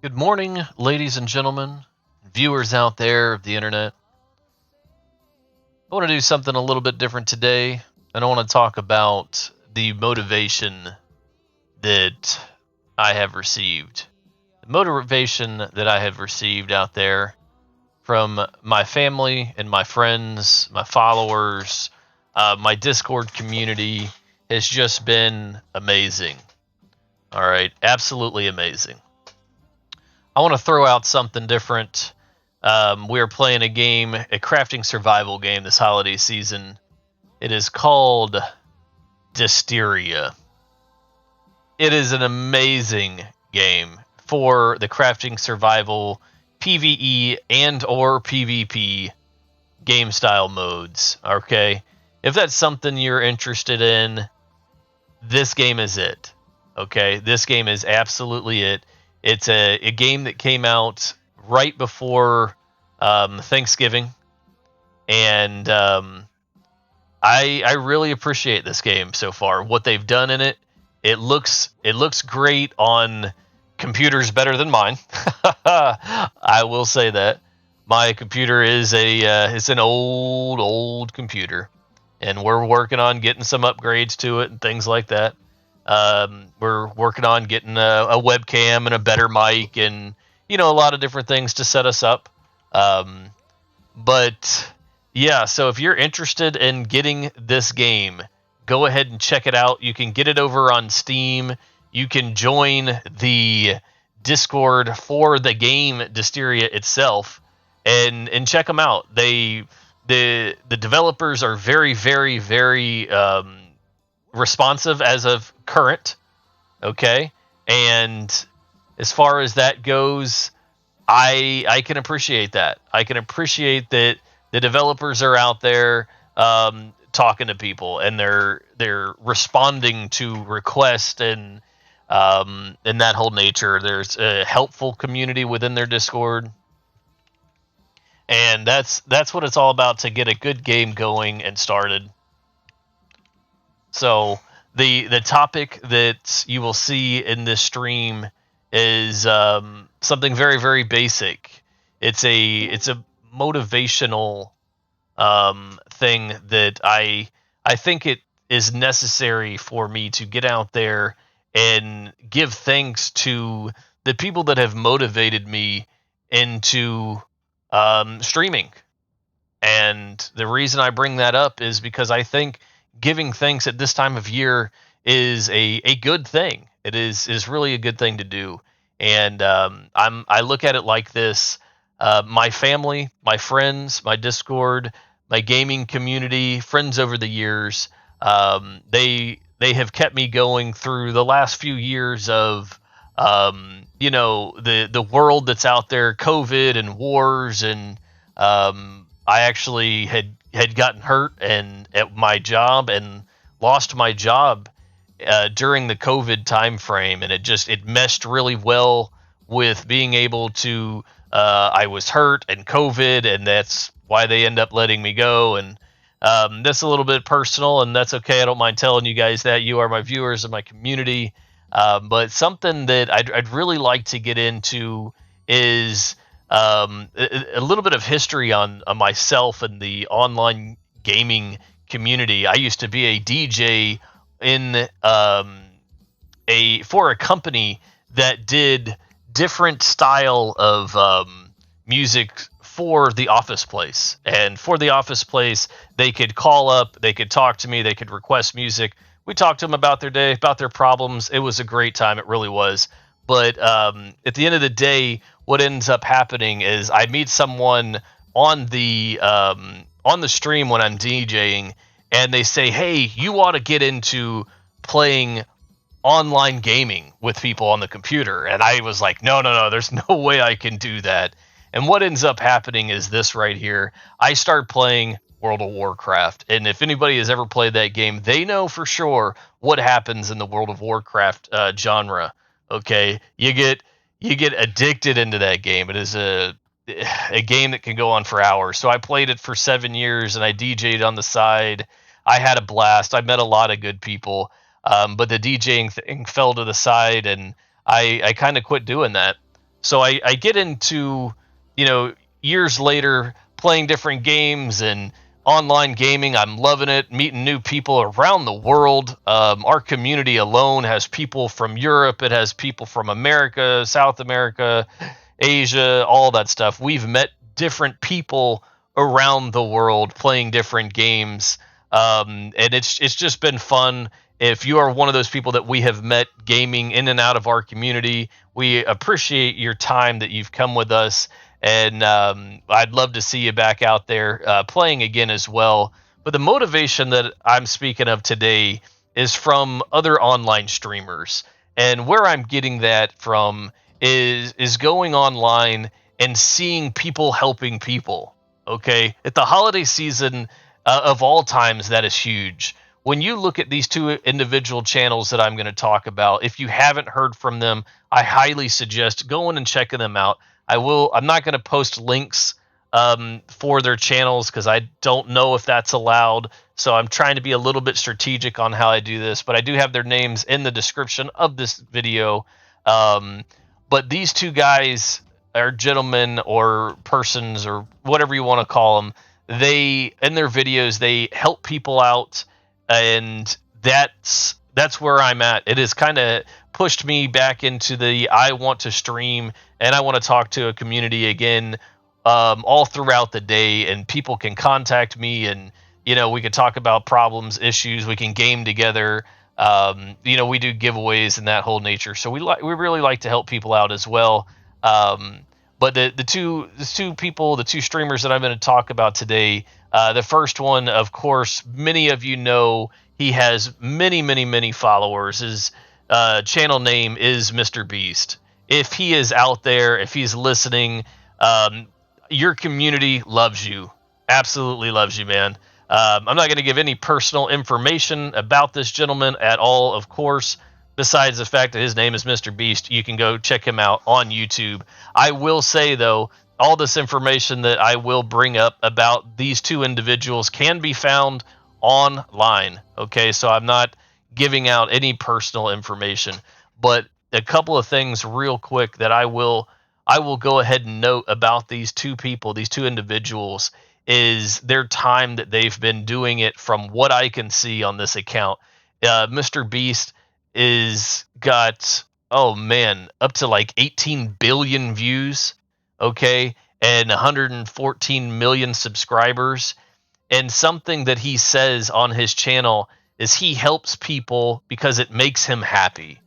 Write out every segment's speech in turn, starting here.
Good morning, ladies and gentlemen, viewers out there of the internet. I want to do something a little bit different today, and I want to talk about the motivation that I have received. The motivation that I have received out there from my family and my friends, my followers, my Discord community has just been amazing. All right, absolutely amazing. I want to throw out something different. We're playing a game, a crafting survival game this holiday season. It is called Dysteria. It is an amazing game for the crafting survival PvE and or PvP game style modes. Okay, if that's something you're interested in, this game is it. Okay, this game is absolutely it. It's a game that came out right before Thanksgiving, and I really appreciate this game so far. What they've done in it, it looks great on computers better than mine. I will say that my computer is it's an old computer, and we're working on getting some upgrades to it and things like that. We're working on getting a webcam and a better mic and a lot of different things to set us up. Um, but yeah, so if you're interested in getting this game, go ahead and check it out. You can get it over on Steam. You can join the Discord for the game Dysteria itself and check them out. The developers are very responsive as of current. Okay, and as far as that goes, I can appreciate that. I can appreciate that the developers are out there talking to people and they're responding to requests and that whole nature. There's a helpful community within their Discord, and that's what it's all about to get a good game going and started. So the topic that you will see in this stream is something very basic. It's a motivational thing that I think it is necessary for me to get out there and give thanks to the people that have motivated me into streaming. And the reason I bring that up is because I think giving thanks at this time of year is a good thing. It is really a good thing to do. And I look at it like this: my family, my friends, my Discord, my gaming community, friends over the years, they have kept me going through the last few years of the world that's out there, COVID and wars, and I actually had gotten hurt and at my job and lost my job during the COVID time frame, and it meshed really well with being able to. I was hurt and COVID, and that's why they end up letting me go. And that's a little bit personal, and that's okay. I don't mind telling you guys that. You are my viewers and my community. But something that I'd really like to get into is a little bit of history on myself and the online gaming community. I used to be a DJ in a for a company that did different style of music for the office place. And for the office place, they could call up, they could talk to me, they could request music. We talked to them about their day, about their problems. It was a great time. It really was. But at the end of the day, what ends up happening is I meet someone on the stream when I'm DJing, and they say, "Hey, you ought to get into playing online gaming with people on the computer." And I was like, no, there's no way I can do that. And what ends up happening is this right here. I start playing World of Warcraft. And if anybody has ever played that game, they know for sure what happens in the World of Warcraft genre. Okay, you get addicted into that game. It is a game that can go on for hours. So I played it for 7 years and I DJ'd on the side. I had a blast. I met a lot of good people. But the DJing thing fell to the side, and I kind of quit doing that. So I get into, years later playing different games and online gaming. I'm loving it, meeting new people around the world. Our community alone has people from Europe, it has people from America, South America, Asia, all that stuff. We've met different people around the world playing different games, and it's just been fun. If you are one of those people that we have met gaming in and out of our community, we appreciate your time that you've come with us, and I'd love to see you back out there playing again as well. But the motivation that I'm speaking of today is from other online streamers, and where I'm getting that from is going online and seeing people helping people. Okay, at the holiday season of all times, that is huge. When you look at these two individual channels that I'm going to talk about, if you haven't heard from them, I highly suggest going and checking them out. I'm not going to post links for their channels because I don't know if that's allowed. So I'm trying to be a little bit strategic on how I do this, but I do have their names in the description of this video. But these two guys, or gentlemen, or persons, or whatever you want to call them, they, in their videos, they help people out, and that's where I'm at. It has kind of pushed me back into the I want to stream and I want to talk to a community again, all throughout the day, and people can contact me, and we can talk about problems, issues, we can game together. We do giveaways and that whole nature, so we really like to help people out as well. But the two people, the two streamers that I'm going to talk about today, the first one, of course, many of you know, he has many followers. His channel name is Mr. Beast. If he is out there, if he's listening, your community loves you, absolutely loves you, man. I'm not going to give any personal information about this gentleman at all, of course, besides the fact that his name is Mr. Beast. You can go check him out on YouTube. I will say, though, all this information that I will bring up about these two individuals can be found online. Okay, so I'm not giving out any personal information, but a couple of things real quick that I will go ahead and note about these two people, these two individuals, is their time that they've been doing it. From what I can see on this account, Mr. Beast is got, oh man, up to like 18 billion views, okay, and 114 million subscribers. And something that he says on his channel is he helps people because it makes him happy.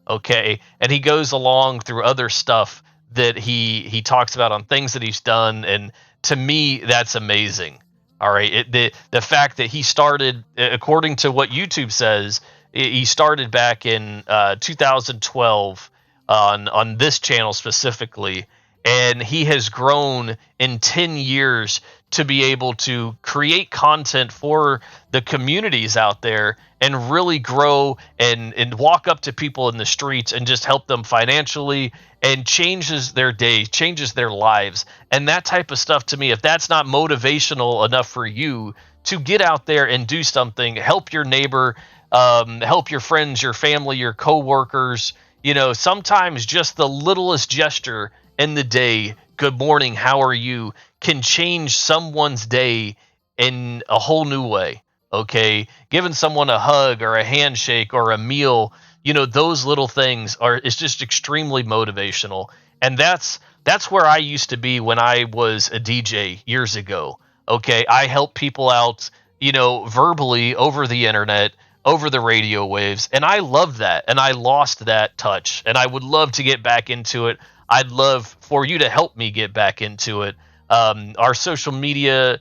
Okay, and he goes along through other stuff that he talks about on things that he's done, and to me that's amazing. All right, the fact that he started, according to what YouTube says, he started back in 2012 on this channel specifically, and he has grown in 10 years to be able to create content for the communities out there and really grow and walk up to people in the streets and just help them financially, and changes their day, changes their lives. And that type of stuff, to me, if that's not motivational enough for you to get out there and do something, help your neighbor, help your friends, your family, your coworkers, sometimes just the littlest gesture in the day, good morning, how are you, can change someone's day in a whole new way. Okay, giving someone a hug or a handshake or a meal, those little things is just extremely motivational. And that's where I used to be when I was a DJ years ago. Okay, I help people out, verbally, over the internet, over the radio waves, and I loved that, and I lost that touch, and I would love to get back into it. I'd love for you to help me get back into it. Our social media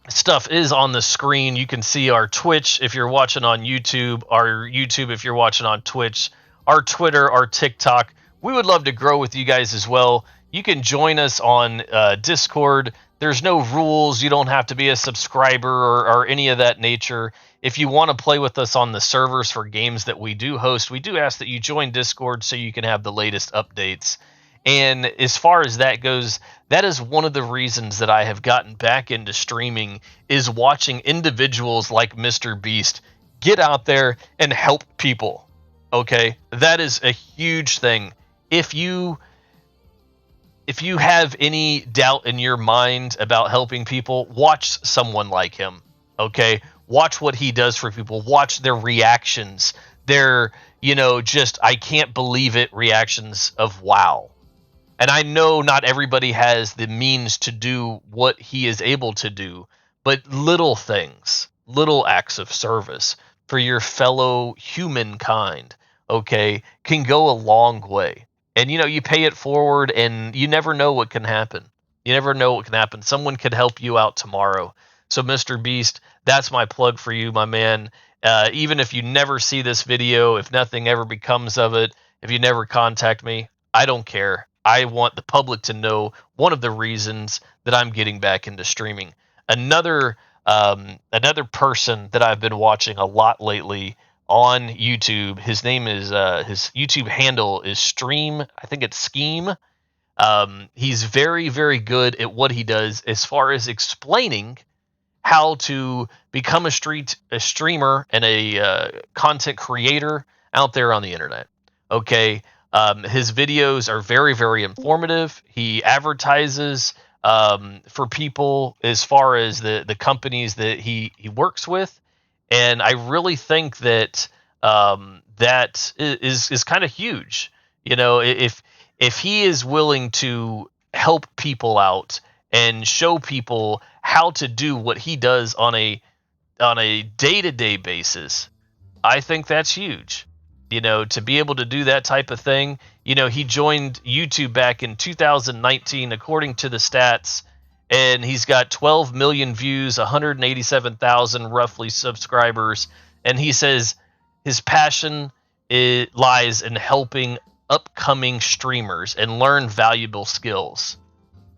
stuff is on the screen. You can see our Twitch if you're watching on YouTube, our YouTube if you're watching on Twitch, our Twitter, our TikTok. We would love to grow with you guys as well. You can join us on Discord. There's no rules. You don't have to be a subscriber or any of that nature. If you want to play with us on the servers for games that we do host, we do ask that you join Discord so you can have the latest updates. And as far as that goes, that is one of the reasons that I have gotten back into streaming, is watching individuals like Mr. Beast get out there and help people. Okay, that is a huge thing if you have any doubt in your mind about helping people, watch someone like him. Okay, watch what he does for people. Watch their reactions. Their, just I can't believe it reactions of wow. And I know not everybody has the means to do what he is able to do, but little things, little acts of service for your fellow humankind, okay, can go a long way. And you pay it forward, and you never know what can happen. You never know what can happen. Someone could help you out tomorrow. So, Mr. Beast, that's my plug for you, my man. Even if you never see this video, if nothing ever becomes of it, if you never contact me, I don't care. I want the public to know one of the reasons that I'm getting back into streaming. Another person that I've been watching a lot lately on YouTube. His name is his YouTube handle is Stream. I think it's Scheme. He's very, very good at what he does as far as explaining how to become a streamer and a content creator out there on the internet. Okay, his videos are very, very informative. He advertises for people as far as the companies that he works with, and I really think that that is kind of huge. If he is willing to help people out and show people how to do what he does on a day-to-day basis, I think that's huge. To be able to do that type of thing. He joined YouTube back in 2019 according to the stats, and he's got 12 million views, 187,000 roughly subscribers, and he says his passion lies in helping upcoming streamers and learn valuable skills.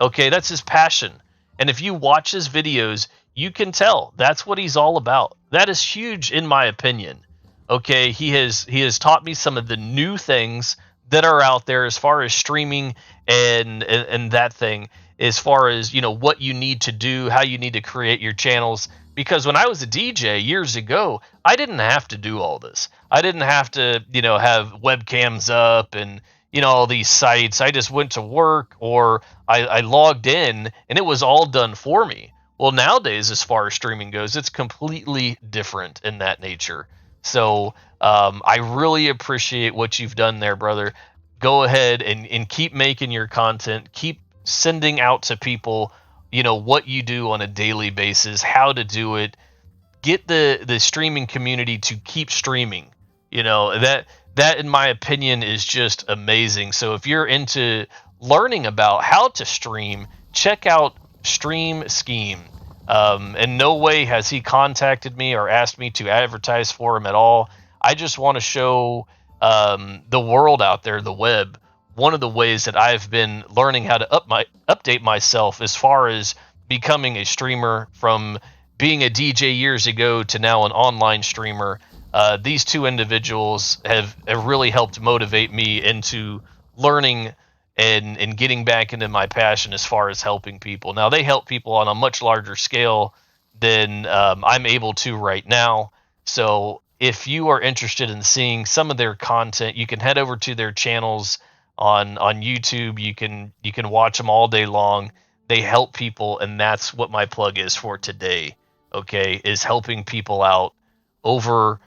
Okay, that's his passion. And if you watch his videos, you can tell that's what he's all about. That is huge in my opinion. Okay, he has taught me some of the new things that are out there as far as streaming and that thing, as far as what you need to do, how you need to create your channels. Because when I was a DJ years ago, I didn't have to do all this. I didn't have to have webcams up and all these sites. I just went to work, or I logged in and it was all done for me. Well, nowadays, as far as streaming goes, it's completely different in that nature. So I really appreciate what you've done there, brother. Go ahead and keep making your content. Keep sending out to people, what you do on a daily basis, how to do it. Get the streaming community to keep streaming. That in my opinion is just amazing. So if you're into learning about how to stream, check out Stream Scheme. In no way has he contacted me or asked me to advertise for him at all. I just want to show the world out there, the web, one of the ways that I've been learning how to update myself as far as becoming a streamer, from being a DJ years ago to now an online streamer. These two individuals have really helped motivate me into learning and getting back into my passion as far as helping people. Now, they help people on a much larger scale than I'm able to right now. So if you are interested in seeing some of their content, you can head over to their channels on YouTube. You can watch them all day long. They help people, and that's what my plug is for today. Okay, is helping people out over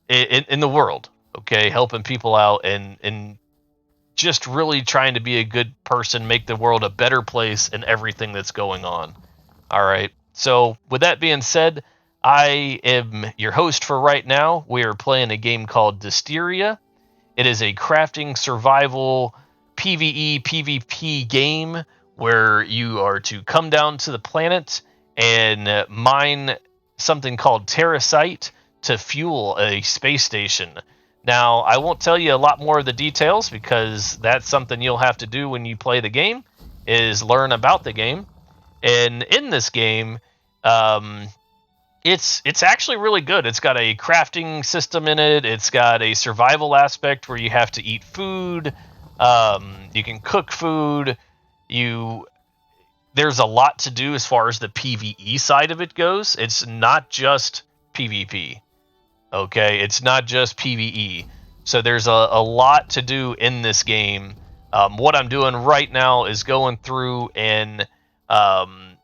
in the world. Okay, helping people out and just really trying to be a good person, make the world a better place in everything that's going on. All right. So with that being said, I am your host for right now. We are playing a game called Dysterra. It is a crafting survival PvE PvP game where you are to come down to the planet and mine something called terracite to fuel a space station. Now, I won't tell you a lot more of the details because that's something you'll have to do when you play the game, is learn about the game. And in this game, it's actually really good. It's got a crafting system in it. It's got a survival aspect where you have to eat food. You can cook food. There's a lot to do as far as the PvE side of it goes. It's not just PvP. Okay, it's not just PvE. So there's a lot to do in this game What I'm doing right now is going through and um,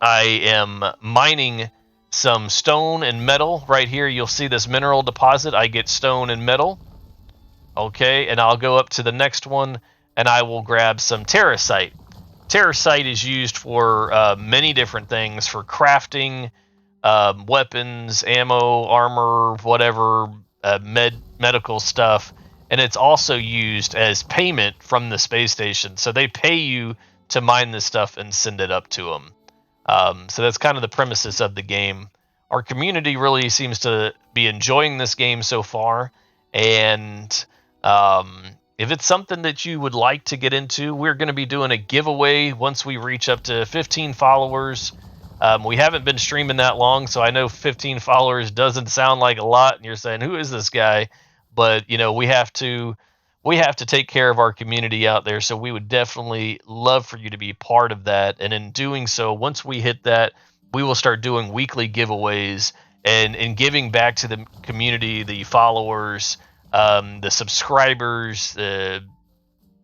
I am mining some stone and metal. Right here, you'll see this mineral deposit. I get stone and metal. Okay, and I'll go up to the next one and I will grab some terracite. Terracite is used for many different things, for crafting, weapons, ammo, armor, whatever, medical stuff, and it's also used as payment from the space station. So they pay you to mine this stuff and send it up to them. So that's kind of the premises of the game. Our community really seems to be enjoying this game so far, and um, if it's something that you would like to get into, we're going to be doing a giveaway once we reach up to 15 followers. We haven't been streaming that long, so I know 15 followers doesn't sound like a lot, and you're saying, "Who is this guy?" But we have to take care of our community out there, so we would definitely love for you to be part of that. And in doing so, once we hit that, we will start doing weekly giveaways and giving back to the community, the followers, the subscribers, the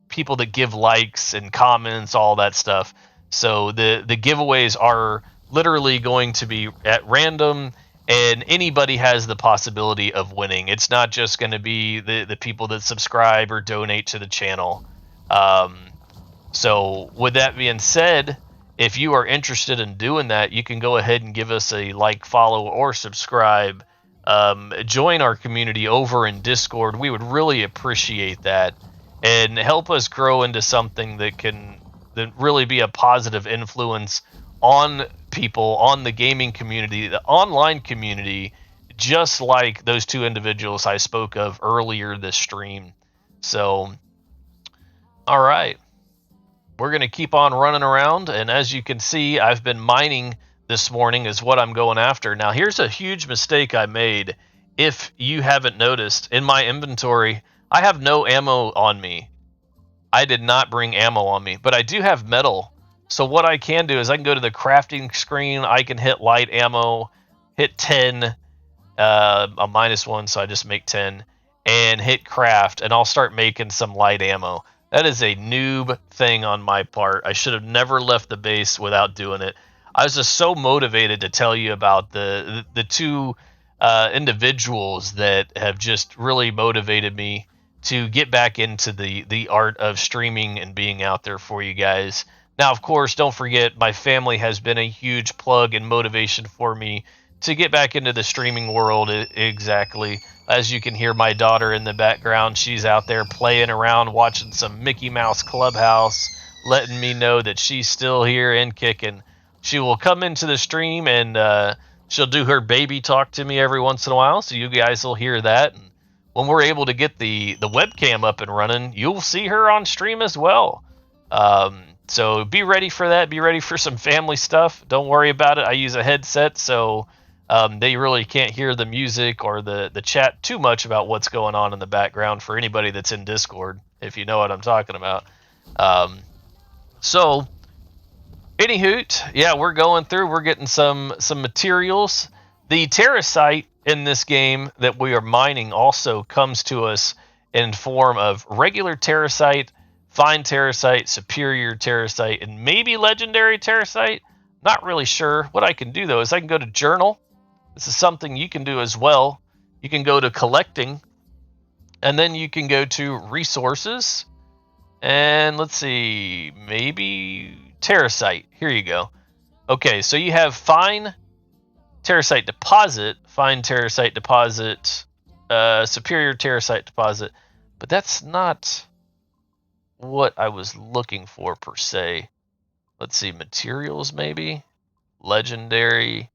people that give likes and comments, all that stuff. So the giveaways are literally going to be at random, and anybody has the possibility of winning. It's not just going to be the people that subscribe or donate to the channel. Um, so with that being said, if you are interested in doing that, you can go ahead and give us a like, follow, or subscribe. Join our community over in Discord. We would really appreciate that, and help us grow into something that really be a positive influence on people, on the gaming community, the online community, just like those two individuals I spoke of earlier this stream. So, all right, we're going to keep on running around, and as you can see, I've been mining this morning is what I'm going after. Now, here's a huge mistake I made. If you haven't noticed, in my inventory, I have no ammo on me. I did not bring ammo on me, but I do have metal. So what I can do is I can go to the crafting screen, I can hit light ammo, hit 10, a -1, so I just make 10, and hit craft, and I'll start making some light ammo. That is a noob thing on my part. I should have never left the base without doing it. I was just so motivated to tell you about the two individuals that have just really motivated me to get back into the art of streaming and being out there for you guys. Now, of course, don't forget, my family has been a huge plug and motivation for me to get back into the streaming world. Exactly. As you can hear my daughter in the background, she's out there playing around, watching some Mickey Mouse Clubhouse, letting me know that she's still here and kicking. She will come into the stream and she'll do her baby talk to me every once in a while, so you guys will hear that. And when we're able to get the webcam up and running, you'll see her on stream as well. So be ready for that. Be ready for some family stuff. Don't worry about it. I use a headset, so they really can't hear the music or the chat too much about what's going on in the background for anybody that's in Discord, if you know what I'm talking about. So, any hoot, yeah, we're going through. We're getting some materials. The terracite in this game that we are mining also comes to us in form of regular terracite, fine terracite, superior terracite, and maybe legendary terracite. Not really sure. What I can do though is I can go to journal. This is something you can do as well. You can go to collecting, and then you can go to resources, and let's see, maybe terracite. Here you go. Okay, so you have fine terracite deposit, fine terracite deposit, superior terracite deposit, but that's not what I was looking for per se. Let's see, materials maybe, legendary.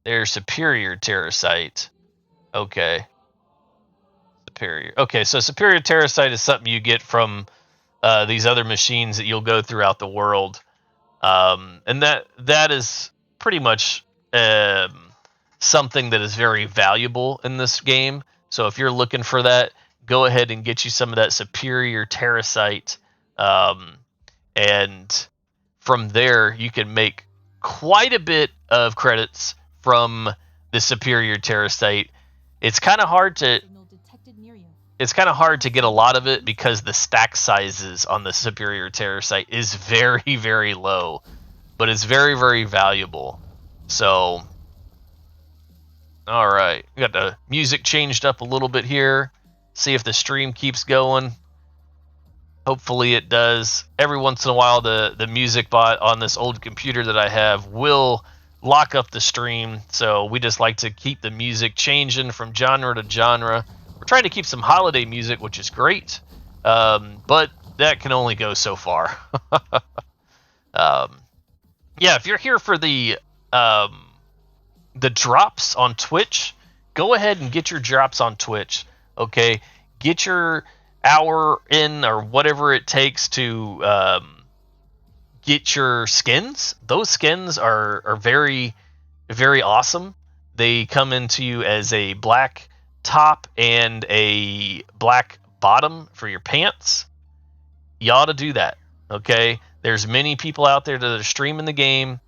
There's superior terracite. Okay, superior. Okay, so superior terracite is something you get from these other machines that you'll go throughout the world, and that is pretty much something that is very valuable in this game. So if you're looking for that, go ahead and get you some of that superior terracite, and from there you can make quite a bit of credits from the superior terracite. It's kind of hard to it's kind of hard to get a lot of it because the stack sizes on the Superior Terror site is very, very low, but it's very, very valuable. So, all right, we got the music changed up a little bit here. See if the stream keeps going. Hopefully it does. Every once in a while, the music bot on this old computer that I have will lock up the stream. So we just like to keep the music changing from genre to genre. We're trying to keep some holiday music, which is great, but that can only go so far. Yeah, if you're here for the drops on Twitch, go ahead and get your drops on Twitch. Okay, get your hour in or whatever it takes to get your skins. Those skins are very, very awesome. They come into you as a black top and a black bottom for your pants. You ought to do that. Okay, there's many people out there that are streaming the game.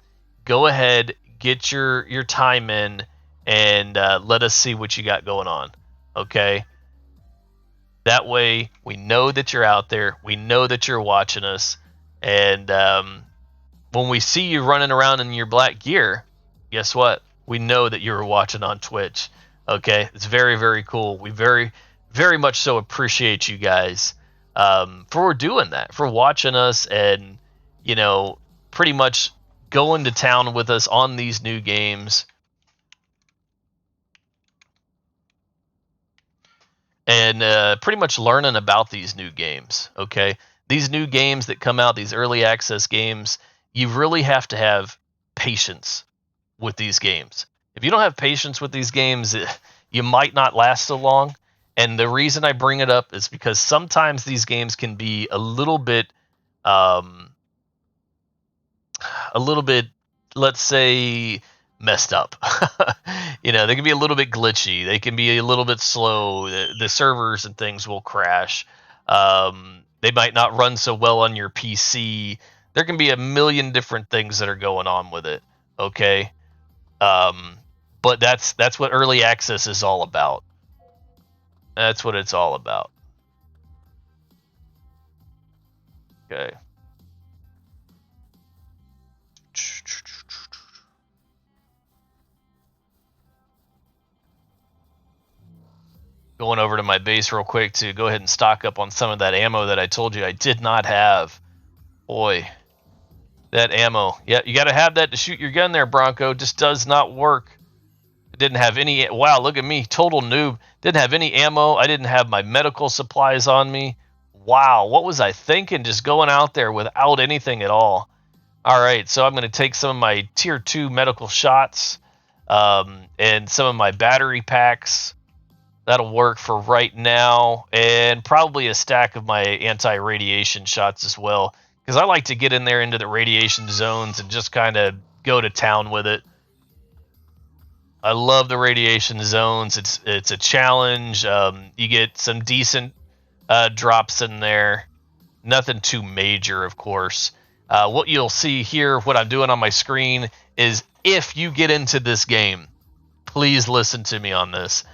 Go ahead, get your time in, and let us see what you got going on. Okay. That way, we know that you're out there. We know that you're watching us. And when we see you running around in your black gear, guess what? We know that you're watching on Twitch. Okay? It's very, very cool. We very, very much so appreciate you guys for doing that, for watching us and, pretty much going to town with us on these new games. And pretty much learning about these new games, okay? These new games that come out, these early access games, you really have to have patience with these games. If you don't have patience with these games, you might not last so long. And the reason I bring it up is because sometimes these games can be a little bit, let's say, messed up. They can be a little bit glitchy. They can be a little bit slow. The servers and things will crash. They might not run so well on your PC. There can be a million different things that are going on with it. Okay. But that's what early access is all about. That's what it's all about. Okay. Going over to my base real quick to go ahead and stock up on some of that ammo that I told you I did not have. Boy, that ammo. Yeah, you got to have that to shoot your gun there, Bronco. Just does not work. I didn't have any. Wow, look at me. Total noob. Didn't have any ammo. I didn't have my medical supplies on me. Wow, what was I thinking just going out there without anything at all? All right, so I'm going to take some of my tier 2 medical shots and some of my battery packs. That'll work for right now, and probably a stack of my anti-radiation shots as well, because I like to get in there into the radiation zones and just kind of go to town with it. I love the radiation zones. It's a challenge. You get some decent drops in there. Nothing too major, of course. What you'll see here, what I'm doing on my screen, is if you get into this game, please listen to me on this.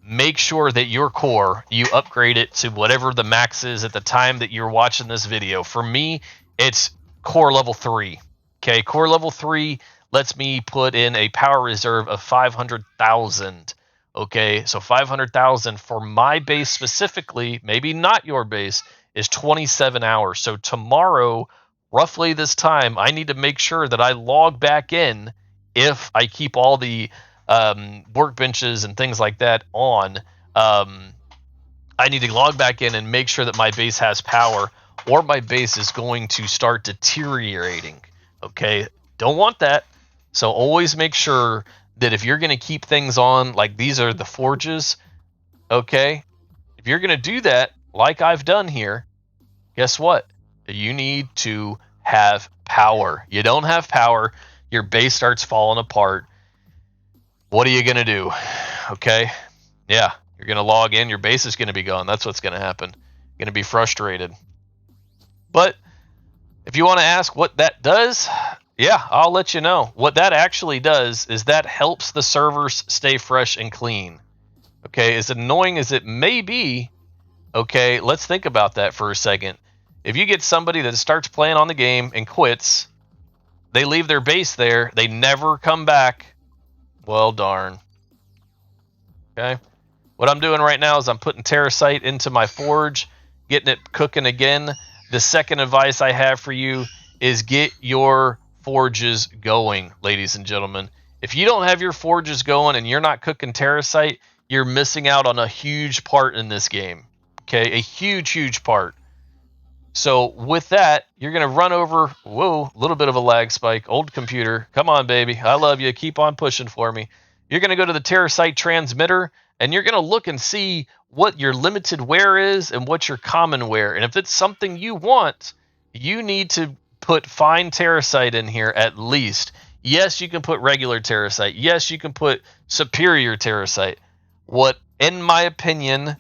Make sure that your core, you upgrade it to whatever the max is at the time that you're watching this video. For me, it's core level 3. Okay, core level 3 lets me put in a power reserve of 500,000. Okay, so 500,000 for my base specifically, maybe not your base, is 27 hours. So tomorrow, roughly this time, I need to make sure that I log back in if I keep all the workbenches and things like that on. I need to log back in and make sure that my base has power, or my base is going to start deteriorating. Okay, don't want that. So always make sure that if you're going to keep things on, like these are the forges, okay, if you're going to do that like I've done here, guess what? You need to have power. You don't have power, your base starts falling apart. What are you going to do? Okay, yeah, you're going to log in, your base is going to be gone. That's what's going to happen. You're going to be frustrated. But if you want to ask what that does, yeah, I'll let you know. What that actually does is that helps the servers stay fresh and clean. Okay, as annoying as it may be, okay, let's think about that for a second. If you get somebody that starts playing on the game and quits, they leave their base there, they never come back, well, darn. Okay, what I'm doing right now is I'm putting terracite into my forge, getting it cooking again. The second advice I have for you is get your forges going, ladies and gentlemen. If you don't have your forges going and you're not cooking terracite, you're missing out on a huge part in this game. Okay, a huge part. So with that, you're going to run over, whoa, a little bit of a lag spike. Old computer, come on, baby. I love you. Keep on pushing for me. You're going to go to the terracite transmitter, and you're going to look and see what your limited wear is and what your common wear. And if it's something you want, you need to put fine terracite in here at least. Yes, you can put regular terracite. Yes, you can put superior terracite. What, in my opinion,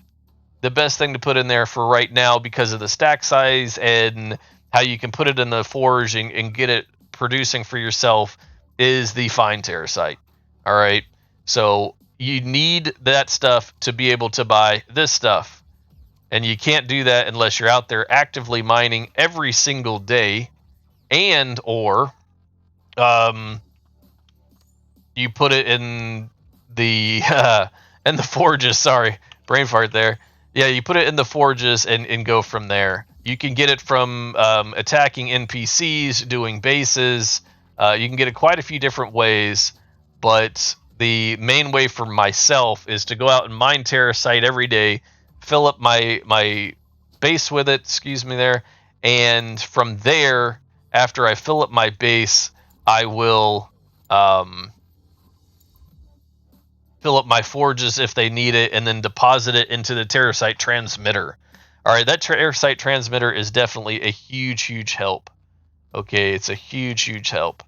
the best thing to put in there for right now, because of the stack size and how you can put it in the forge and get it producing for yourself, is the fine terracite. All right, so you need that stuff to be able to buy this stuff, and you can't do that unless you're out there actively mining every single day, and or you put it in the in the forges. Sorry, brain fart there. Yeah, you put it in the forges and go from there. You can get it from attacking NPCs, doing bases. You can get it quite a few different ways, but the main way for myself is to go out and mine terracite every day, fill up my base with it. Excuse me there, and from there, after I fill up my base, I will fill up my forges if they need it, and then deposit it into the terracite transmitter. All right, that terracite transmitter is definitely a huge help. Okay, it's a huge help.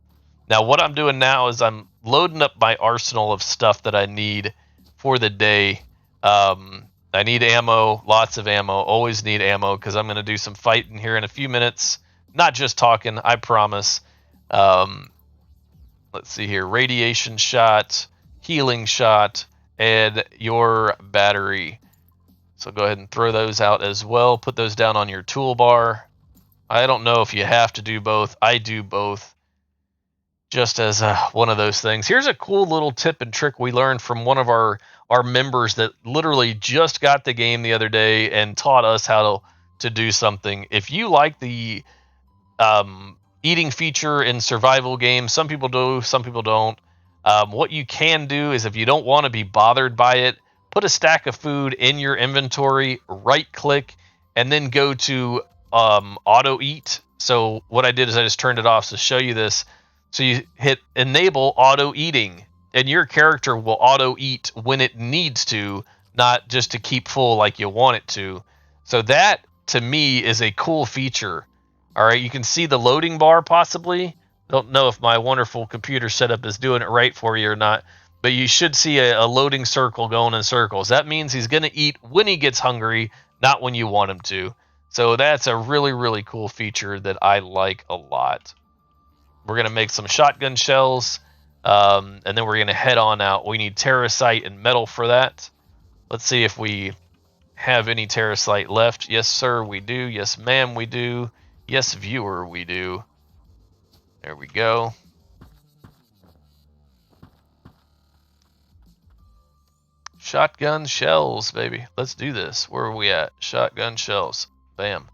Now, what I'm doing now is I'm loading up my arsenal of stuff that I need for the day. I need ammo, lots of ammo. Always need ammo because I'm going to do some fighting here in a few minutes. Not just talking, I promise. Let's see here. Radiation shot, healing shot, and your battery. So go ahead and throw those out as well. Put those down on your toolbar. I don't know if you have to do both. I do both just as one of those things. Here's a cool little tip and trick we learned from one of our members that literally just got the game the other day and taught us how to do something. If you like the eating feature in survival games, some people do, some people don't. What you can do is, if you don't want to be bothered by it, put a stack of food in your inventory, right click, and then go to auto eat. So what I did is I just turned it off to show you this. So you hit enable auto eating, and your character will auto eat when it needs to, not just to keep full like you want it to. So that, to me, is a cool feature. All right, you can see the loading bar possibly. Don't know if my wonderful computer setup is doing it right for you or not, but you should see a loading circle going in circles. That means he's going to eat when he gets hungry, not when you want him to. So that's a really cool feature that I like a lot. We're going to make some shotgun shells, and then we're going to head on out. We need terracite and metal for that. Let's see if we have any terracite left. Yes, sir, we do. Yes, ma'am, we do. Yes, viewer, we do. There we go. Shotgun shells, baby. Let's do this. Where are we at? Shotgun shells. Bam.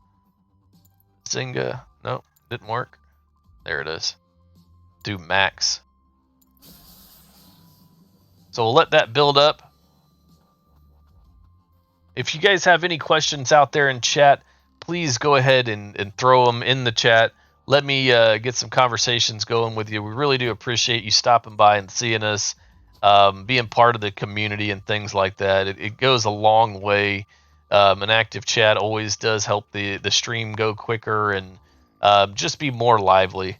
Zynga. Nope, didn't work. There it is. Do max. So we'll let that build up. If you guys have any questions out there in chat, please go ahead and throw them in the chat. Let me get some conversations going with you. We really do appreciate you stopping by and seeing us, being part of the community and things like that. It goes a long way. An active chat always does help the stream go quicker and just be more lively.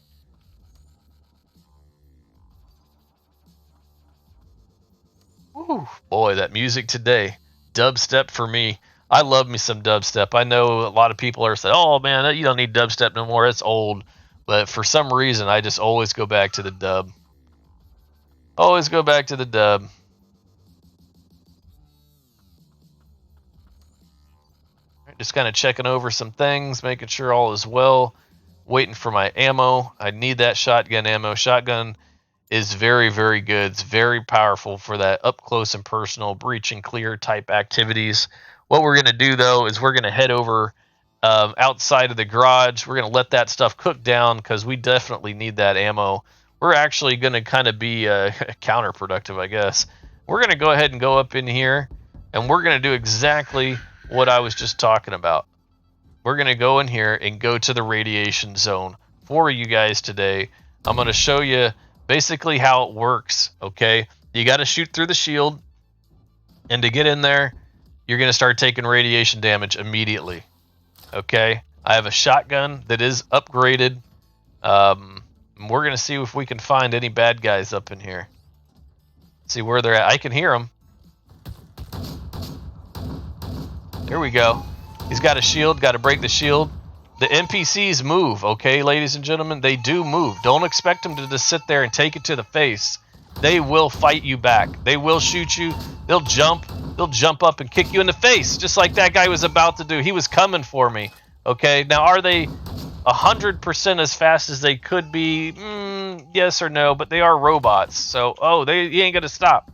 Woo, boy, that music today. Dubstep for me. I love me some dubstep. I know a lot of people are saying, oh man, you don't need dubstep no more. It's old. But for some reason, I just always go back to the dub. Always go back to the dub. Just kind of checking over some things, making sure all is well. Waiting for my ammo. I need that shotgun ammo. Shotgun is very, very good. It's very powerful for that up close and personal breach and clear type activities. What we're going to do though is we're going to head over outside of the garage. We're going to let that stuff cook down because we definitely need that ammo. We're actually going to kind of be counterproductive, I guess. We're going to go ahead and go up in here, and we're going to do exactly what I was just talking about. We're going to go in here and go to the radiation zone for you guys today. I'm going to show you basically how it works, okay? You got to shoot through the shield, and to get in there, you're going to start taking radiation damage immediately, okay? I have a shotgun that is upgraded. We're going to see if we can find any bad guys up in here. See where they're at. I can hear them. There we go. He's got a shield, got to break the shield. The NPCs move, okay, ladies and gentlemen? They do move. Don't expect them to just sit there and take it to the face. They will fight you back. They will shoot you. They'll jump up and kick you in the face, just like that guy was about to do. He was coming for me, okay? Now, are they 100% as fast as they could be? Yes or no, but they are robots. So, you ain't going to stop.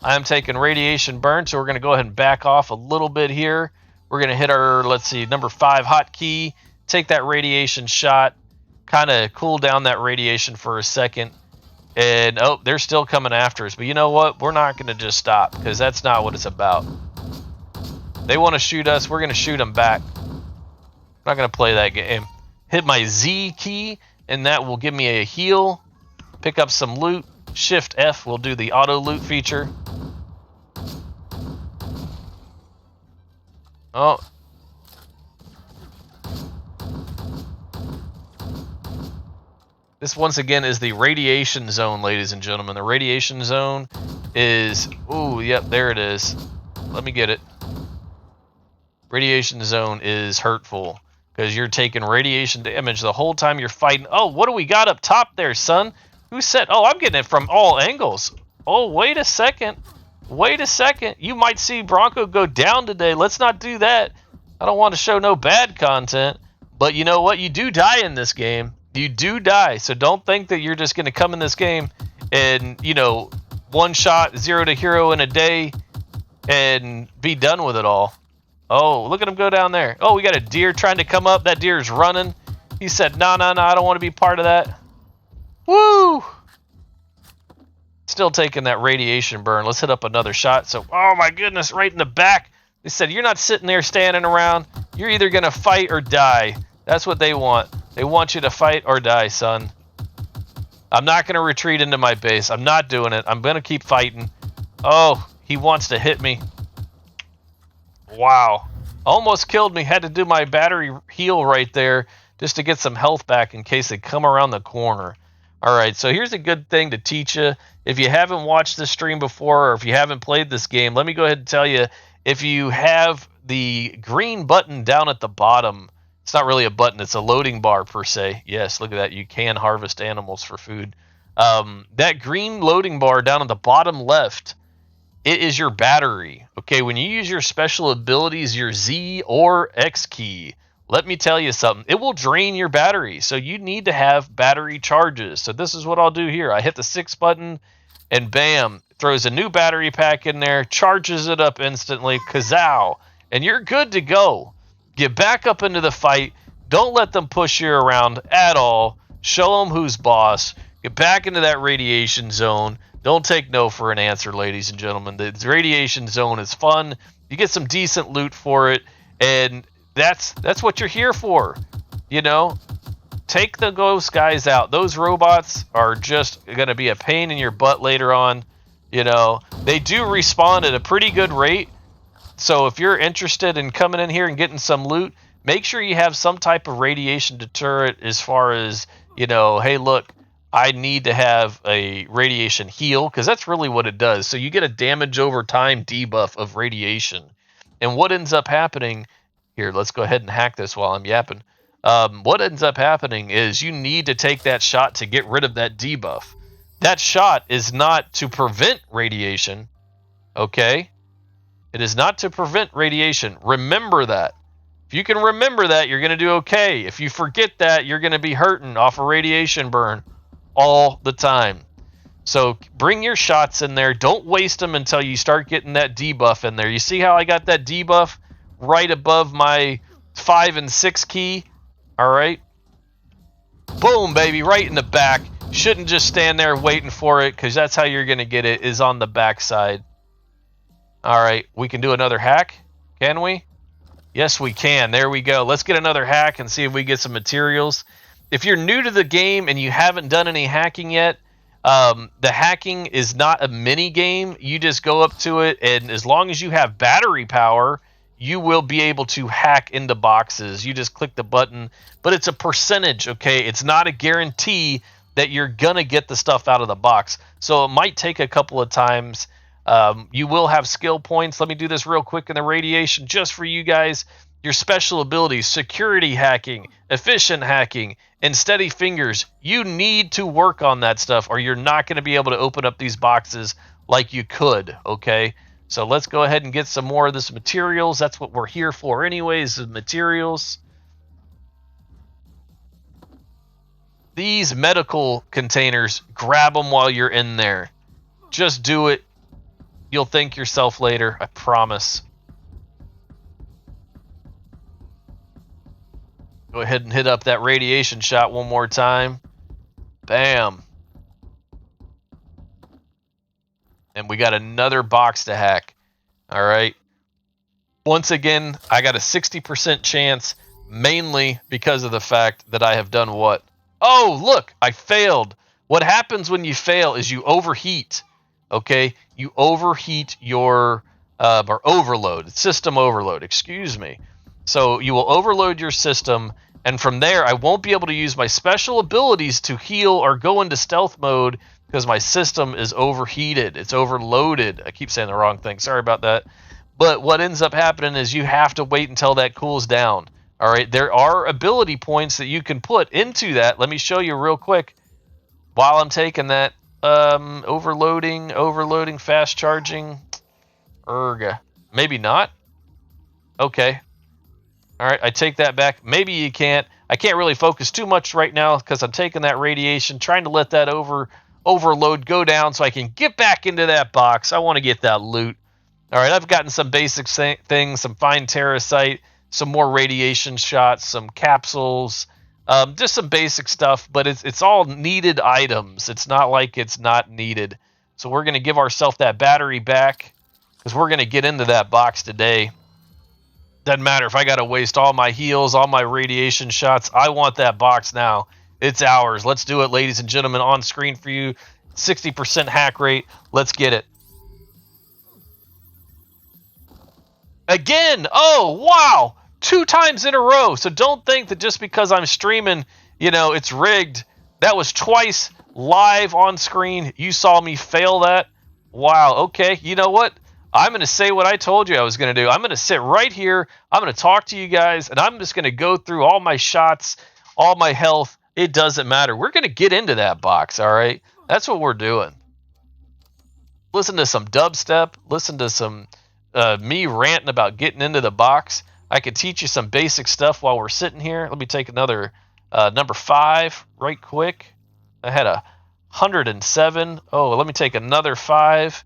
I'm taking radiation burn, so we're going to go ahead and back off a little bit here. We're going to hit our, let's see, number 5 hotkey. Take that radiation shot. Kind of cool down that radiation for a second. And, they're still coming after us. But you know what? We're not going to just stop, because that's not what it's about. They want to shoot us. We're going to shoot them back. I'm not going to play that game. Hit my Z key, and that will give me a heal. Pick up some loot. Shift F will do the auto loot feature. Oh. This once again is the radiation zone, ladies and gentlemen. The radiation zone is, yep, there it is. Let me get it. Radiation zone is hurtful because you're taking radiation damage the whole time you're fighting. Oh, what do we got up top there, son? Who said? Oh, I'm getting it from all angles. Oh, wait a second. Wait a second. You might see Bronco go down today. Let's not do that. I don't want to show no bad content. But you know what? You do die in this game. You do die. So don't think that you're just going to come in this game and, one shot, 0 to hero in a day and be done with it all. Oh, look at him go down there. Oh, we got a deer trying to come up. That deer is running. He said, no, I don't want to be part of that. Woo! Still taking that radiation burn. Let's hit up another shot. So, oh my goodness, right in the back. They said, you're not sitting there standing around. You're either going to fight or die. That's what they want. They want you to fight or die, son. I'm not going to retreat into my base. I'm not doing it. I'm going to keep fighting. Oh, he wants to hit me. Wow. Almost killed me. Had to do my battery heal right there just to get some health back in case they come around the corner. All right, so here's a good thing to teach you. If you haven't watched this stream before, or if you haven't played this game, let me go ahead and tell you, if you have the green button down at the bottom, it's not really a button, it's a loading bar per se. Yes, look at that. You can harvest animals for food. That green loading bar down at the bottom left, it is your battery. Okay, when you use your special abilities, your Z or X key, let me tell you something. It will drain your battery, so you need to have battery charges. So this is what I'll do here. I hit the 6 button, and bam, throws a new battery pack in there, charges it up instantly, kazow, and you're good to go. Get back up into the fight. Don't let them push you around at all. Show them who's boss. Get back into that radiation zone. Don't take no for an answer, ladies and gentlemen. The radiation zone is fun. You get some decent loot for it, and that's what you're here for. Take the ghost guys out. Those robots are just going to be a pain in your butt later on. They do respawn at a pretty good rate. So if you're interested in coming in here and getting some loot, make sure you have some type of radiation deterrent as far as, hey, look, I need to have a radiation heal, because that's really what it does. So you get a damage over time debuff of radiation. And what ends up happening, here, let's go ahead and hack this while I'm yapping. What ends up happening is you need to take that shot to get rid of that debuff. That shot is not to prevent radiation, okay? It is not to prevent radiation. Remember that. If you can remember that, you're going to do okay. If you forget that, you're going to be hurting off a radiation burn all the time. So bring your shots in there. Don't waste them until you start getting that debuff in there. You see how I got that debuff right above my 5 and 6 key? All right. Boom, baby, right in the back. Shouldn't just stand there waiting for it, because that's how you're going to get it, is on the backside. All right, we can do another hack, can we? Yes, we can. There we go. Let's get another hack and see if we get some materials. If you're new to the game and you haven't done any hacking yet, the hacking is not a mini game. You just go up to it, and as long as you have battery power, you will be able to hack into boxes. You just click the button, but it's a percentage, okay? It's not a guarantee that you're going to get the stuff out of the box. So it might take a couple of times. You will have skill points. Let me do this real quick in the radiation just for you guys. Your special abilities, security hacking, efficient hacking, and steady fingers. You need to work on that stuff, or you're not going to be able to open up these boxes like you could, okay? So let's go ahead and get some more of this materials. That's what we're here for anyways, the materials. These medical containers, grab them while you're in there. Just do it. You'll thank yourself later, I promise. Go ahead and hit up that radiation shot one more time. Bam. And we got another box to hack. All right. Once again, I got a 60% chance, mainly because of the fact that I have done what? Oh, look, I failed. What happens when you fail is you overheat. Okay? You overheat your, or overload, system overload, excuse me. So you will overload your system, and from there, I won't be able to use my special abilities to heal or go into stealth mode because my system is overheated. It's overloaded. I keep saying the wrong thing. Sorry about that. But what ends up happening is you have to wait until that cools down. All right, there are ability points that you can put into that. Let me show you real quick while I'm taking that. Overloading, fast charging. Maybe not. Okay. All right, I take that back. Maybe you can't. I can't really focus too much right now because I'm taking that radiation, trying to let that overload go down so I can get back into that box. I want to get that loot. All right, I've gotten some basic things, some fine terracite, some more radiation shots, some capsules, just some basic stuff, but it's all needed items. It's not like it's not needed. So we're going to give ourselves that battery back because we're going to get into that box today. Doesn't matter if I got to waste all my heals, all my radiation shots. I want that box now. It's ours. Let's do it, ladies and gentlemen, on screen for you. 60% hack rate. Let's get it. Again. Oh, wow. 2 times in a row. So don't think that just because I'm streaming, it's rigged. That was twice live on screen. You saw me fail that. Wow. Okay. You know what? I'm going to say what I told you I was going to do. I'm going to sit right here. I'm going to talk to you guys, and I'm just going to go through all my shots, all my health. It doesn't matter. We're going to get into that box, all right? That's what we're doing. Listen to some dubstep. Listen to some me ranting about getting into the box. I could teach you some basic stuff while we're sitting here. Let me take another number 5 right quick. I had 107. Oh, let me take another 5.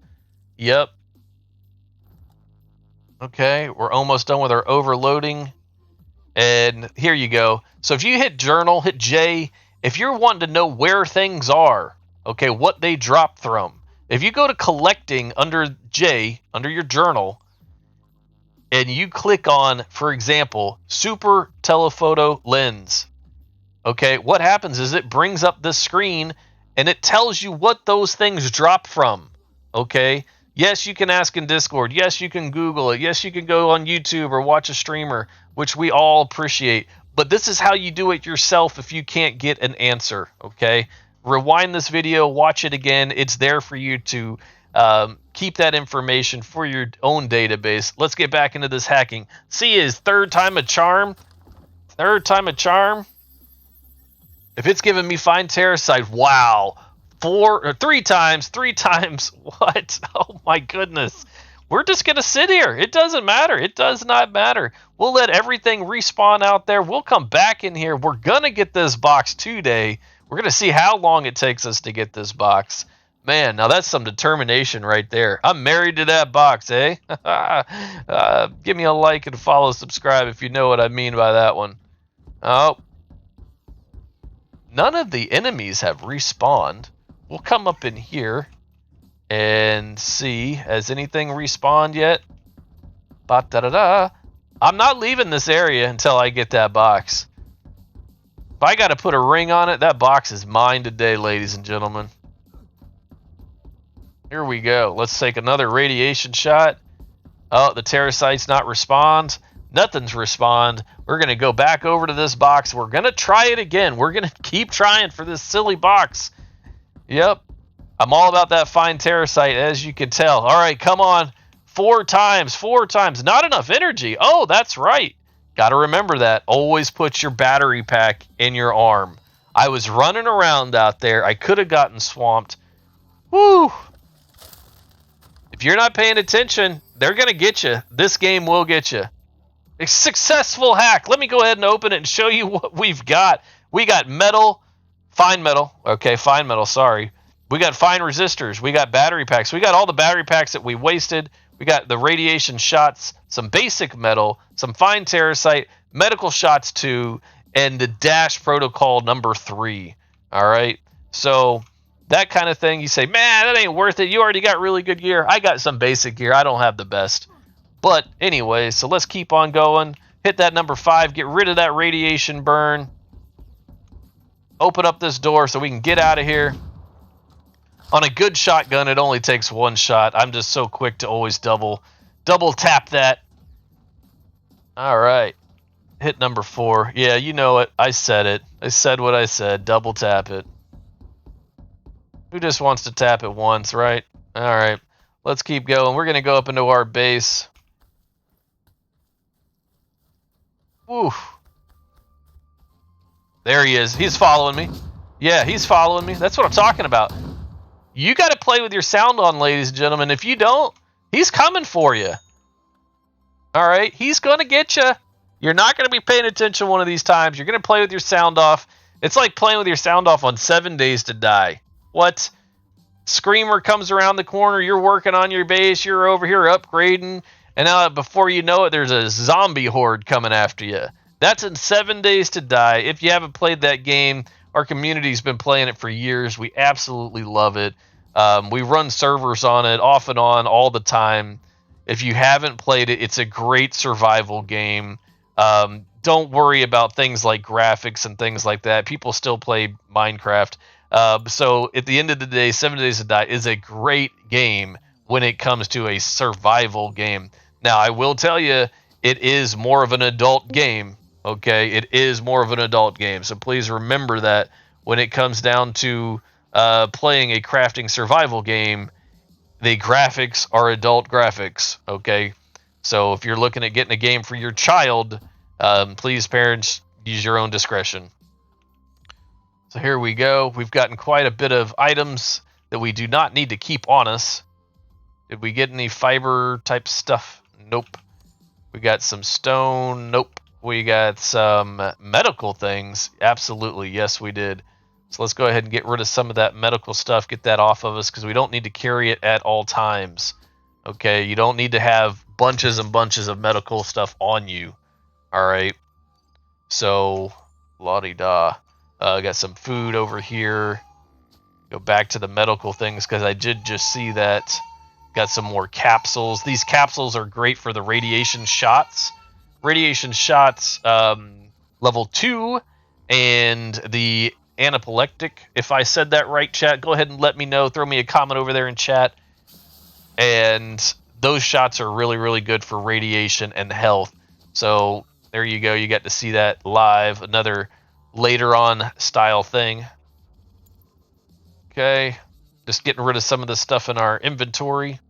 Yep. Okay, we're almost done with our overloading. And here you go. So if you hit journal, hit J, if you're wanting to know where things are, okay, what they drop from. If you go to collecting under J, under your journal, and you click on, for example, super telephoto lens, okay, what happens is it brings up this screen and it tells you what those things drop from, okay? Yes, you can ask in Discord. Yes, you can Google it. Yes, you can go on YouTube or watch a streamer, which we all appreciate. But this is how you do it yourself if you can't get an answer, okay? Rewind this video, watch it again. It's there for you to keep that information for your own database. Let's get back into this hacking. See, is third time a charm? Third time a charm? If it's giving me fine terracite, wow. 3 times. What? Oh my goodness. we're just going to sit here. It doesn't matter. It does not matter. We'll let everything respawn out there. We'll come back in here. We're going to get this box today. We're going to see how long it takes us to get this box. Man, now that's some determination right there. I'm married to that box, eh? Give me a like and follow, subscribe if you know what I mean by that one. Oh. None of the enemies have respawned. We'll come up in here and see. Has anything respawned yet? Ba-da-da-da. I'm not leaving this area until I get that box. If I got to put a ring on it, that box is mine today, ladies and gentlemen. Here we go. Let's take another radiation shot. Oh, the Terrasite's not respond. Nothing's respond. We're going to go back over to this box. We're going to try it again. We're going to keep trying for this silly box. Yep. I'm all about that fine Terrasite, as you can tell. All right, come on. 4 times. 4 times. Not enough energy. Oh, that's right. Got to remember that. Always put your battery pack in your arm. I was running around out there. I could have gotten swamped. Woo! If you're not paying attention, they're going to get you. This game will get you. A successful hack. Let me go ahead and open it and show you what we've got. We got metal, fine metal. Okay, fine metal, sorry. We got fine resistors. We got battery packs. We got all the battery packs that we wasted. We got the radiation shots, some basic metal, some fine terracite, medical shots 2, and the dash protocol number 3. All right, so that kind of thing, you say, man, that ain't worth it. You already got really good gear. I got some basic gear. I don't have the best. But anyway, so let's keep on going. Hit that number 5. Get rid of that radiation burn. Open up this door so we can get out of here. On a good shotgun, it only takes 1 shot. I'm just so quick to always double tap that. All right. Hit number 4. Yeah, you know it. I said it. I said what I said. Double tap it. Who just wants to tap it once, right? All right. Let's keep going. We're going to go up into our base. Woo. There he is. He's following me. Yeah, he's following me. That's what I'm talking about. You got to play with your sound on, ladies and gentlemen. If you don't, he's coming for you. All right? He's going to get you. You're not going to be paying attention one of these times. You're going to play with your sound off. It's like playing with your sound off on 7 Days to Die. What? Screamer comes around the corner. You're working on your base. You're over here upgrading. And now, before you know it, there's a zombie horde coming after you. That's in 7 Days to Die. If you haven't played that game, our community's been playing it for years. We absolutely love it. We run servers on it off and on all the time. If you haven't played it, it's a great survival game. Don't worry about things like graphics and things like that. People still play Minecraft. So at the end of the day, 7 Days to Die is a great game when it comes to a survival game. Now, I will tell you, it is more of an adult game. Okay, it is more of an adult game. So please remember that when it comes down to playing a crafting survival game, the graphics are adult graphics. Okay, so if you're looking at getting a game for your child, please, parents, use your own discretion. So here we go. We've gotten quite a bit of items that we do not need to keep on us. Did we get any fiber type stuff? Nope. We got some stone. Nope. We got some medical things. Absolutely. Yes, we did. So let's go ahead and get rid of some of that medical stuff. Get that off of us because we don't need to carry it at all times. Okay, you don't need to have bunches and bunches of medical stuff on you. All right. So, la-di-da. Got some food over here. Go back to the medical things because I did just see that. Got some more capsules. These capsules are great for the radiation shots. Radiation shots level 2 and the anaphylectic. If I said that right, chat, go ahead and let me know. Throw me a comment over there in chat. And those shots are really, really good for radiation and health. So there you go. You got to see that live. Another later on style thing. Okay. Just getting rid of some of the stuff in our inventory.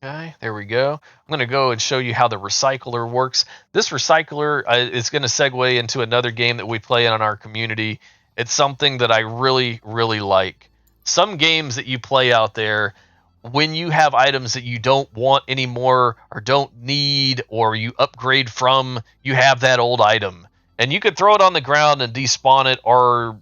Okay, there we go. I'm going to go and show you how the recycler works. This recycler is going to segue into another game that we play in our community. It's something that I really, really like. some games that you play out there, when you have items that you don't want anymore or don't need or you upgrade from, you have that old item. And you could throw it on the ground and despawn it or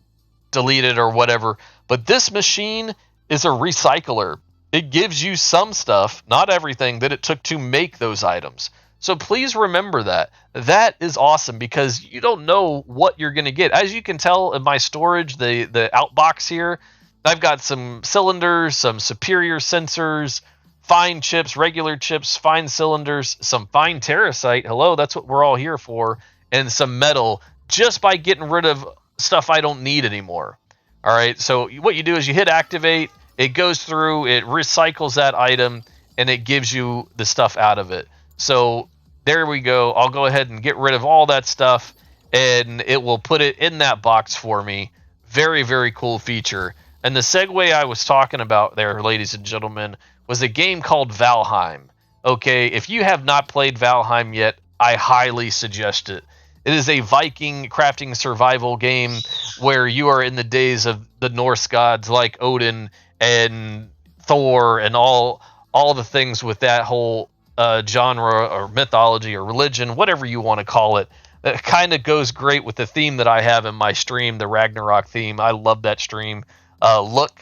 delete it or whatever. But this machine is a recycler. It gives you some stuff, not everything, that it took to make those items. So please remember that. That is awesome because you don't know what you're going to get. As you can tell in my storage, the outbox here, I've got some cylinders, some superior sensors, fine chips, regular chips, fine cylinders, some fine terracite. Hello, that's what we're all here for. And some metal just by getting rid of stuff I don't need anymore. All right, so what you do is you hit activate, it goes through, it recycles that item, and it gives you the stuff out of it. So there we go. I'll go ahead and get rid of all that stuff, and it will put it in that box for me. Very, very cool feature. And the segue I was talking about there, ladies and gentlemen, was a game called Valheim. Okay, if you have not played Valheim yet, I highly suggest it. It is a Viking crafting survival game where you are in the days of the Norse gods like Odin and Thor and all the things with that whole genre or mythology or religion, whatever you want to call it. It kind of goes great with the theme that I have in my stream, the Ragnarok theme. I love that stream look.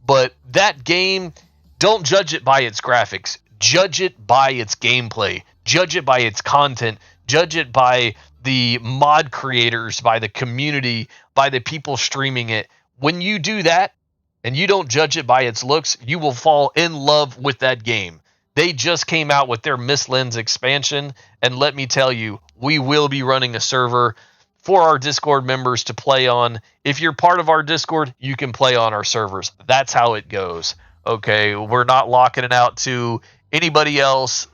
But that game, don't judge it by its graphics. Judge it by its gameplay. Judge it by its content. Judge it by the mod creators, by the community, by the people streaming it. When you do that and you don't judge it by its looks, you will fall in love with that game. They just came out with their Mistlands expansion, and let me tell you, we will be running a server for our Discord members to play on. If you're part of our Discord, you can play on our servers. That's how it goes. Okay, we're not locking it out to anybody else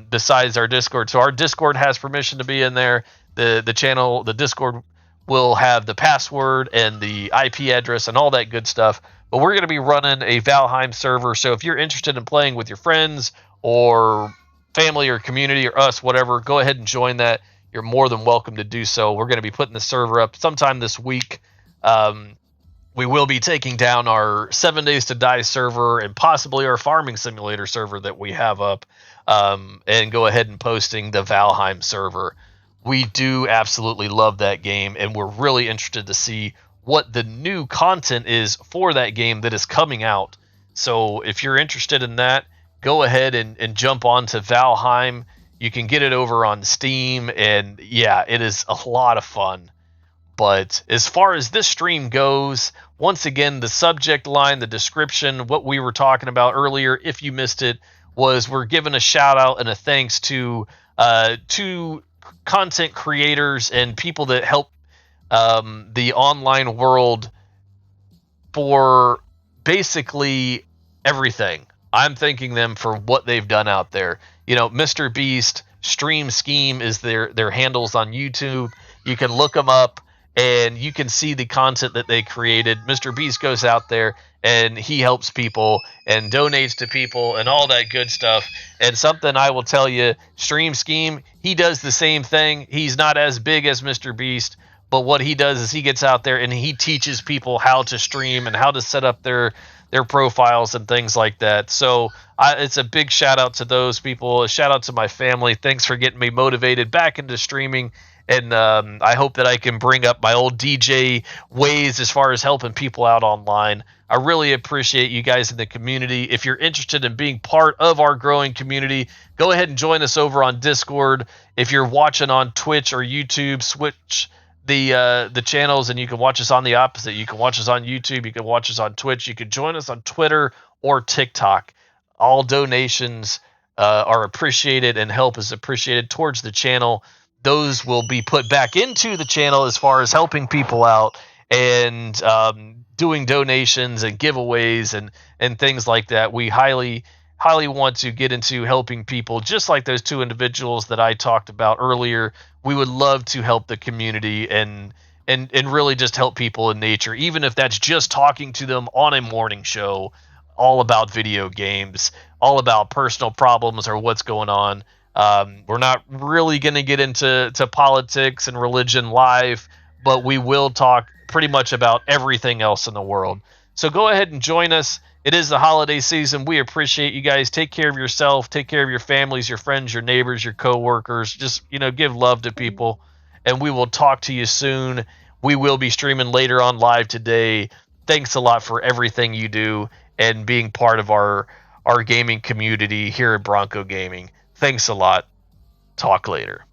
besides our Discord. So our Discord has permission to be in there. The channel, the Discord will have the password and the IP address and all that good stuff. But we're going to be running a Valheim server. So if you're interested in playing with your friends or family or community or us, whatever, go ahead and join that. You're more than welcome to do so. We're going to be putting the server up sometime this week. We will be taking down our 7 Days to Die server and possibly our Farming Simulator server that we have up, and go ahead and posting the Valheim server. We do absolutely love that game, and we're really interested to see what the new content is for that game that is coming out. So if you're interested in that, go ahead and jump on to Valheim. You can get it over on Steam, and yeah, it is a lot of fun. But as far as this stream goes, once again, the subject line, the description, what we were talking about earlier, if you missed it, was we're giving a shout out and a thanks to content creators and people that help the online world for basically everything. I'm thanking them for what they've done out there. You know, Mr. Beast, Stream Scheme is their handles on YouTube. You can look them up and you can see the content that they created. Mr. Beast goes out there and he helps people and donates to people and all that good stuff. And something I will tell you, Stream Scheme, he does the same thing. He's not as big as Mr. Beast, but what he does is he gets out there and he teaches people how to stream and how to set up their profiles and things like that. So it's a big shout out to those people. A shout out to my family. Thanks for getting me motivated back into streaming. And I hope that I can bring up my old DJ ways as far as helping people out online. I really appreciate you guys in the community. If you're interested in being part of our growing community, go ahead and join us over on Discord. If you're watching on Twitch or YouTube, switch the channels and you can watch us on the opposite. You can watch us on YouTube. You can watch us on Twitch. You can join us on Twitter or TikTok. All donations are appreciated and help is appreciated towards the channel. Those will be put back into the channel as far as helping people out and doing donations and giveaways and things like that. We highly want to get into helping people just like those two individuals that I talked about earlier. We would love to help the community and really just help people in nature, even if that's just talking to them on a morning show all about video games, all about personal problems or what's going on. We're not really going to get into politics and religion live, but we will talk pretty much about everything else in the world. So go ahead and join us. It is the holiday season. We appreciate you guys. Take care of yourself. Take care of your families, your friends, your neighbors, your coworkers. Just, give love to people. And we will talk to you soon. We will be streaming later on live today. Thanks a lot for everything you do and being part of our gaming community here at Bronco Gaming. Thanks a lot. Talk later.